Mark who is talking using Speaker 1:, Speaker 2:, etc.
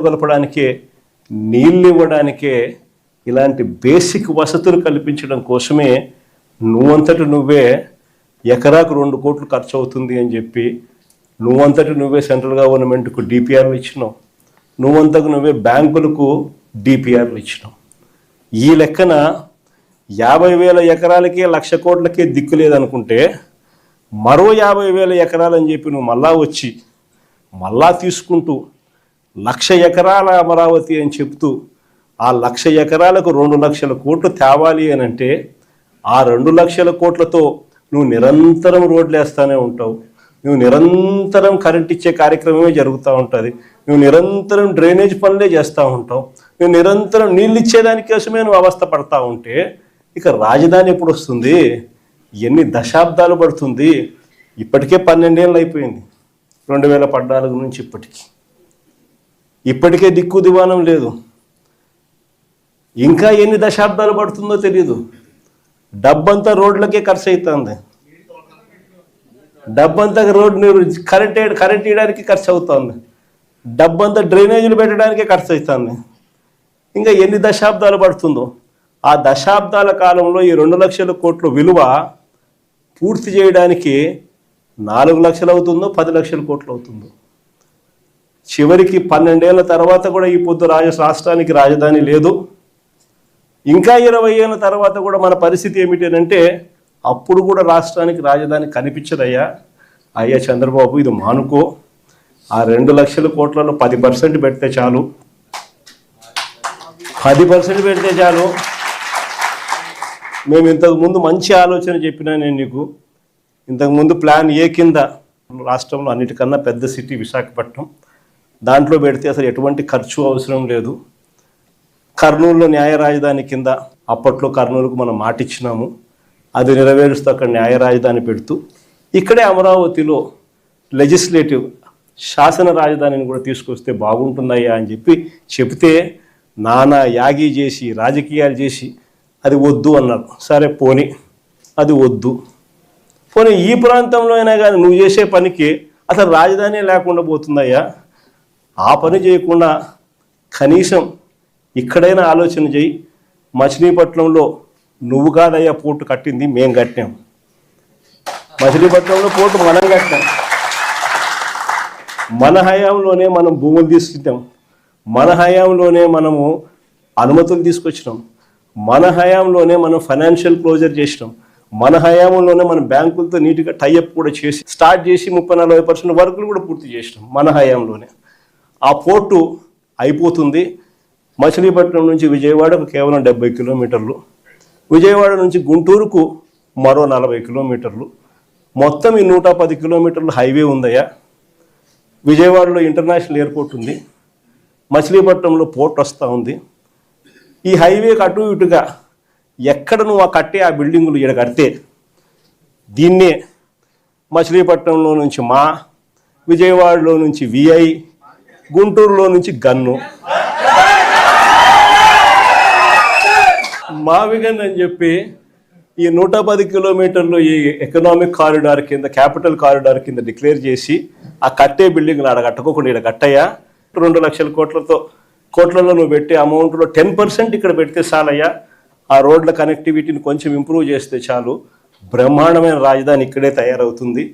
Speaker 1: గొలపడానికే, నీళ్ళు ఇవ్వడానికే, ఇలాంటి బేసిక్ వసతులు కల్పించడం కోసమే నువ్వంతటి నువ్వే ఎకరాకు 2 కోట్లు ఖర్చు అవుతుంది అని చెప్పి నువ్వంతటి నువ్వే సెంట్రల్ గవర్నమెంట్కు డిపిఆర్లు ఇచ్చినావు, నువ్వంతకు నువ్వే బ్యాంకులకు డిపిఆర్లు ఇచ్చినావు. ఈ లెక్కన 50,000 ఎకరాలకే 1,00,000 కోట్లకే దిక్కు లేదనుకుంటే మరో 50,000 ఎకరాలని చెప్పి నువ్వు మళ్ళా తీసుకుంటూ 1,00,000 ఎకరాల అమరావతి అని చెప్తూ ఆ 1,00,000 ఎకరాలకు 2,00,000 కోట్లు తేవాలి అని అంటే ఆ 2,00,000 కోట్లతో నువ్వు నిరంతరం రోడ్లు వేస్తూనే ఉంటావు, నువ్వు నిరంతరం కరెంట్ ఇచ్చే కార్యక్రమమే జరుగుతూ ఉంటుంది, నువ్వు నిరంతరం డ్రైనేజ్ పనులే చేస్తూ ఉంటావు, నువ్వు నిరంతరం నీళ్ళు ఇచ్చేదాని కోసమే నువ్వు అవస్థ పడతా ఉంటే ఇక రాజధాని ఎప్పుడు వస్తుంది? ఎన్ని దశాబ్దాలు పడుతుంది? ఇప్పటికే 12 ఏళ్ళు అయిపోయింది 2014 నుంచి ఇప్పటికే దిక్కు దివానం లేదు. ఇంకా ఎన్ని దశాబ్దాలు పడుతుందో తెలియదు. డబ్బంతా రోడ్లకే ఖర్చు అవుతుంది, డబ్బంతా కరెంట్ వేయడానికి ఖర్చు అవుతుంది, డబ్బంతా డ్రైనేజీలు పెట్టడానికే ఖర్చు అవుతుంది. ఇంకా ఎన్ని దశాబ్దాలు పడుతుందో. ఆ దశాబ్దాల కాలంలో ఈ 2,00,000 కోట్ల విలువ పూర్తి చేయడానికి 4 లక్షలు అవుతుందో 10 లక్షల కోట్లు అవుతుందో. చివరికి 12 ఏళ్ళ తర్వాత కూడా ఈ పొద్దు రాష్ట్రానికి రాజధాని లేదు. ఇంకా 20 ఏళ్ళ తర్వాత కూడా మన పరిస్థితి ఏమిటంటే అప్పుడు కూడా రాష్ట్రానికి రాజధాని కనిపించదయ్యా. అయ్యా చంద్రబాబు, ఇది మానుకో. ఆ 2 లక్షల కోట్లలో 10% పెడితే చాలు, 10% పెడితే చాలు. మేము ఇంతకుముందు మంచి ఆలోచన చెప్పినా నేను నీకు. ఇంతకుముందు ప్లాన్ ఏ కింద రాష్ట్రంలో అన్నిటికన్నా పెద్ద సిటీ విశాఖపట్నం, దాంట్లో పెడితే అసలు ఎటువంటి ఖర్చు అవసరం లేదు. కర్నూలులో న్యాయ రాజధాని కింద అప్పట్లో కర్నూలుకు మనం మాటిచ్చినాము, అది నెరవేరుస్తూ అక్కడ న్యాయ రాజధాని పెడుతూ ఇక్కడే అమరావతిలో లెజిస్లేటివ్ శాసన రాజధానిని కూడా తీసుకొస్తే బాగుంటుందయ్యా అని చెప్తే నానా యాగి చేసి రాజకీయాలు చేసి అది వద్దు అన్నారు. సరే పోనీ, అది వద్దు. పోనీ ఈ ప్రాంతంలో అయినా కానీ నువ్వు చేసే పనికి అసలు రాజధాని లేకుండా పోతుందయ్యా. ఆ పని చేయకుండా కనీసం ఇక్కడైనా ఆలోచన చేయి. మచిలీపట్నంలో నువ్వు కాదయ్యా పోర్టు కట్టింది, మేము కట్టాం. మచిలీపట్నంలో పోర్టు మనం కట్టాం. మన హయాంలోనే మనం భూములు తీసుకుంటాం, మన హయాంలోనే మనము అనుమతులు తీసుకొచ్చినాం, మన హయాంలోనే మనం ఫైనాన్షియల్ క్లోజర్ చేసినాం, మన హయాంలోనే మనం బ్యాంకులతో నీట్గా టైఅప్ కూడా చేసి స్టార్ట్ చేసి 30-40% వర్కులు కూడా పూర్తి చేసినాం మన హయాంలోనే. ఆ పోర్టు అయిపోతుంది. మచిలీపట్నం నుంచి విజయవాడకు కేవలం 70 కిలోమీటర్లు, విజయవాడ నుంచి గుంటూరుకు మరో 40 కిలోమీటర్లు, మొత్తం ఈ 110 కిలోమీటర్లు హైవే ఉందయ్యా. విజయవాడలో ఇంటర్నేషనల్ ఎయిర్పోర్ట్ ఉంది, మచిలీపట్నంలో పోర్ట్ వస్తూ ఉంది. ఈ హైవేకి అటు ఇటుగా ఎక్కడ నువ్వు కట్టే ఆ బిల్డింగులు ఇక్కడ కడితే దీన్నే మచిలీపట్నంలో నుంచి విజయవాడలో నుంచి విఐ, గుంటూరులో నుంచి గన్ను, మావిగన్ అని చెప్పి ఈ 110 కిలోమీటర్లు ఈ ఎకనామిక్ కారిడార్ కింద, క్యాపిటల్ కారిడార్ కింద డిక్లేర్ చేసి ఆ కట్టే బిల్డింగ్లు ఆడ కట్టుకోకుండా ఇక్కడ కట్టయ్యా. 2 లక్షల కోట్లలో నువ్వు పెట్టే అమౌంట్లో 10% ఇక్కడ పెడితే చాలయ్యా. ఆ రోడ్ల కనెక్టివిటీని కొంచెం ఇంప్రూవ్ చేస్తే చాలు, బ్రహ్మాండమైన రాజధాని ఇక్కడే తయారవుతుంది.